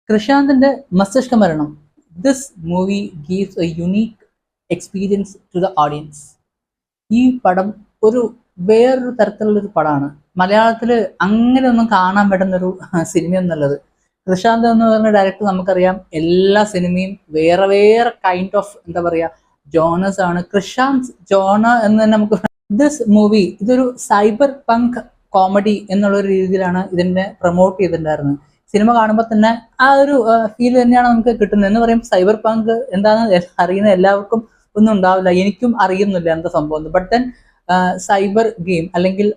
Krishanthinte Masthishka Maranam. This movie gives a unique experience to the audience. ഈ പടം ഒരു വേറൊരു തരത്തിലുള്ളൊരു പടമാണ്. മലയാളത്തിൽ അങ്ങനെ ഒന്നും കാണാൻ പറ്റുന്നൊരു സിനിമയൊന്നുള്ളത്. കൃഷാന്ത് എന്ന് പറയുന്ന ഡയറക്ടർ നമുക്കറിയാം എല്ലാ സിനിമയും വേറെ വേറെ കൈൻഡ് ഓഫ് എന്താ പറയുക ജോണേഴ്സ് ആണ്. കൃഷാന്ത് ജോണ എന്ന് തന്നെ നമുക്ക് ദിസ് മൂവി ഇതൊരു സൈബർ പങ്ക് കോമഡി എന്നുള്ള ഒരു രീതിയിലാണ് ഇതിനെ പ്രൊമോട്ട് ചെയ്തിട്ടുണ്ടായിരുന്നത്. സിനിമ കാണുമ്പോൾ തന്നെ ആ ഒരു ഫീൽ തന്നെയാണ് നമുക്ക് കിട്ടുന്നത്. എന്ന് പറയുമ്പോൾ സൈബർ പങ്ക് എന്താണെന്ന് അറിയുന്ന എല്ലാവർക്കും ഒന്നും ഉണ്ടാവില്ല, എനിക്കും അറിയുന്നില്ല എന്താ സംഭവം. ബട്ട് ദെൻ സൈബർ ഗെയിം അല്ലെങ്കിൽ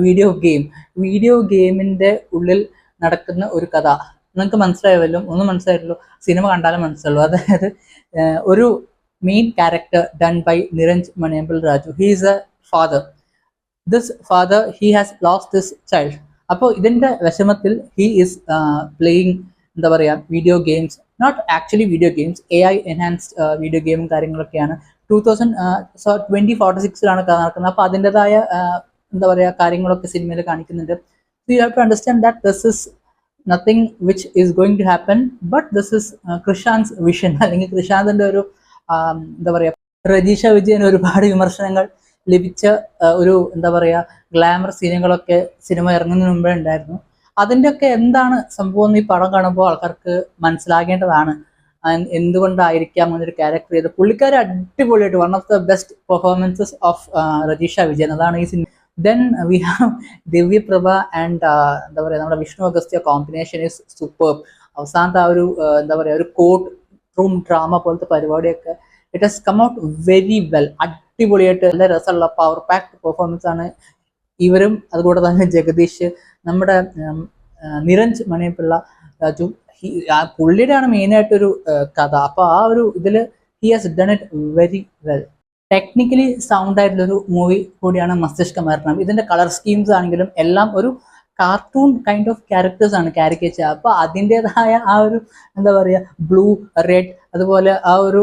വീഡിയോ ഗെയിമിന്റെ ഉള്ളിൽ നടക്കുന്ന ഒരു കഥ നിങ്ങൾക്ക് മനസ്സിലായല്ലോ. ഒന്നും മനസ്സിലായല്ലോ, സിനിമ കണ്ടാലും മനസ്സിലാവുള്ളൂ. അതായത് ഒരു main character done by Niranj Maniyanpilla Raju. He is a father. This father he has lost this child. അപ്പോൾ ഇതിന്റെ വിഷമത്തിൽ ഹി ഈസ് പ്ലേയിങ് എന്താ പറയുക video games, not actually video games, AI enhanced video ഗെയിമും കാര്യങ്ങളൊക്കെയാണ്. 2046 നടക്കുന്നത്. അപ്പോൾ അതിൻ്റെതായ എന്താ പറയുക കാര്യങ്ങളൊക്കെ സിനിമയിൽ കാണിക്കുന്നുണ്ട്. So you have to understand that this is nothing which is going to happen, but this is Krishand's vision. അല്ലെങ്കിൽ കൃഷാന്തിന്റെ ഒരു എന്താ പറയുക രജീഷ വിജയൻ ഒരുപാട് വിമർശനങ്ങൾ ലഭിച്ച ഒരു എന്താ പറയുക ഗ്ലാമർ സീനുകളൊക്കെ സിനിമ ഇറങ്ങുന്നതിന് മുമ്പേ ഉണ്ടായിരുന്നു. അതിൻ്റെയൊക്കെ എന്താണ് സംഭവം ഈ പടം കാണുമ്പോൾ ആൾക്കാർക്ക് മനസ്സിലാകേണ്ടതാണ്. എന്തുകൊണ്ടായിരിക്കാം അങ്ങനൊരു ക്യാരക്ടർ ചെയ്ത്. പുള്ളിക്കാരെ അടിപൊളിയായിട്ട് one of the best performances of Rajisha Vijayan, അതാണ് ഈ സിനിമ. Then we have Divyaprabha and എന്താ പറയുക നമ്മുടെ Vishnu Agasthya combination is super. അവസാനത്തെ ആ ഒരു എന്താ പറയുക ഒരു കോർട്ട് റൂം ഡ്രാമ പോലത്തെ പരിപാടിയൊക്കെ it has come out very well. അടിപൊളിയായിട്ട് നല്ല രസമുള്ള പവർ പാക്ഡ് പെർഫോമൻസ് ആണ് ഇവരും. അതുകൂടെ തന്നെ ജഗദീഷ്, നമ്മുടെ നിരഞ്ജ് മണിയപ്പിള്ള രാജു, പുള്ളിയുടെയാണ് മെയിനായിട്ടൊരു കഥ. അപ്പോൾ ആ ഒരു ഇതിൽ he has done it very well. Technically sound ആയിട്ടുള്ളൊരു മൂവി കൂടിയാണ് മസ്തിഷ്ക മരണം. ഇതിന്റെ കളർ സ്കീംസ് ആണെങ്കിലും എല്ലാം ഒരു കാർട്ടൂൺ കൈൻഡ് ഓഫ് ക്യാരക്ടേഴ്സ് ആണ് കാരിക്കേച്ചർ. അപ്പോൾ അതിൻ്റെതായ ആ ഒരു എന്താ പറയുക ബ്ലൂ, റെഡ്, അതുപോലെ ആ ഒരു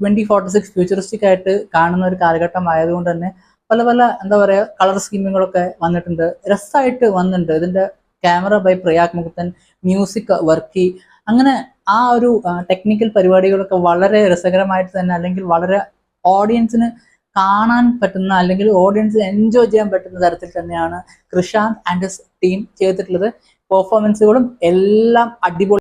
2046 ഫ്യൂച്ചറിസ്റ്റിക് ആയിട്ട് കാണുന്ന ഒരു കാലഘട്ടം ആയതുകൊണ്ട് തന്നെ പല പല എന്താ പറയുക കളർ സ്കീമുകളൊക്കെ വന്നിട്ടുണ്ട്, രസമായിട്ട് വന്നിട്ടുണ്ട്. ഇതിന്റെ camera by Prayag Mukundan, music Varkey, അങ്ങനെ ആ ഒരു ടെക്നിക്കൽ പരിപാടികളൊക്കെ വളരെ രസകരമായിട്ട് തന്നെ അല്ലെങ്കിൽ വളരെ ഓഡിയൻസിന് കാണാൻ പറ്റുന്ന അല്ലെങ്കിൽ ഓഡിയൻസിന് എൻജോയ് ചെയ്യാൻ പറ്റുന്ന തരത്തിൽ തന്നെയാണ് കൃഷാന്ത് ആൻഡ് ഹിസ് ടീം ചെയ്തിട്ടുള്ളത്. പെർഫോമൻസുകളും എല്ലാം അടിപൊളി.